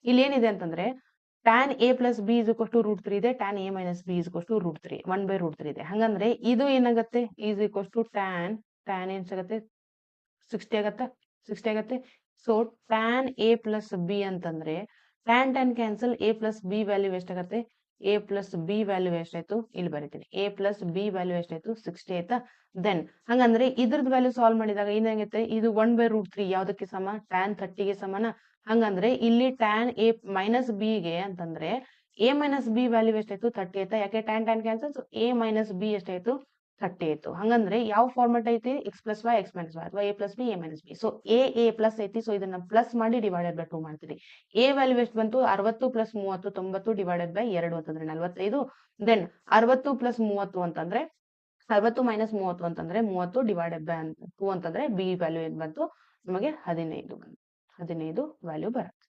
ಇಲ್ಲಿ ಏನಿದೆ ಅಂತಂದ್ರೆ tan a plus b is equal to √3 ಇದೆ, tan a minus b is equal to √3, 1/√3 ಇದೆ. ಹಂಗಂದ್ರೆ ಇದು ಏನಾಗುತ್ತೆ is equal to tan ಏನಾಗುತ್ತೆ 60 ಆಗತ್ತೆ 60 ಆಗತ್ತೆ. So tan a plus b ಅಂತಂದ್ರೆ tan cancel, a plus b value ಎಷ್ಟಾಗತ್ತೆ, a plus b ವ್ಯಾಲ್ಯೂ ಎಷ್ಟಾಯ್ತು ಇಲ್ಲಿ ಬರೀತೀನಿ, a plus b ವ್ಯಾಲ್ಯೂ ಎಷ್ಟಾಯ್ತು 60 ಆಯ್ತಾ. ದೆನ್ ಹಂಗಂದ್ರೆ ಇದ್ರದ್ದು ವ್ಯಾಲ್ಯೂ ಸಾಲ್ವ್ ಮಾಡಿದಾಗ ಏನಾಗುತ್ತೆ, ಇದು 1/√3 ಯಾವ್ದಕ್ಕೆ ಸಮ, tan 30ಗೆ ಸಮನ. ಹಂಗಂದ್ರೆ ಇಲ್ಲಿ tan a minus b ಗೆ ಅಂತಂದ್ರೆ a minus b ವ್ಯಾಲ್ಯೂ ಎಷ್ಟಾಯ್ತು 30 ಆಯ್ತಾ, ಯಾಕೆ tan cancel, so a minus b ಎಷ್ಟಾಯ್ತು 30 ಆಯ್ತು. ಹಂಗಂದ್ರೆ ಯಾವ ಫಾರ್ಮೆಟ್ ಐತಿ, x plus y x minus y ಅಥವಾ a plus b a minus b. So a plus ಐತಿ, ಸೊ ಇದನ್ನ ಪ್ಲಸ್ ಮಾಡಿ ಡಿವೈಡೆಡ್ ಬೈ 2 ಮಾಡ್ತೀರಿ. a ವ್ಯಾಲ್ಯೂ ಎಷ್ಟು ಬಂತು 60 ಪ್ಲಸ್ 30 90 ಡಿವೈಡೆಡ್ ಬೈ 2 ಅಂತಂದ್ರೆ 45. ದೆನ್ 60 ಪ್ಲಸ್ 30 ಅಂತಂದ್ರೆ 60 ಮೈನಸ್ 30 ಅಂತಂದ್ರೆ 30 ಡಿವೈಡೆಡ್ ಬೈ 2 ಅಂತಂದ್ರೆ b ವ್ಯಾಲ್ಯೂ ಏನ್ ಬಂತು ನಮಗೆ 15 ವ್ಯಾಲ್ಯೂ ಬರುತ್ತೆ.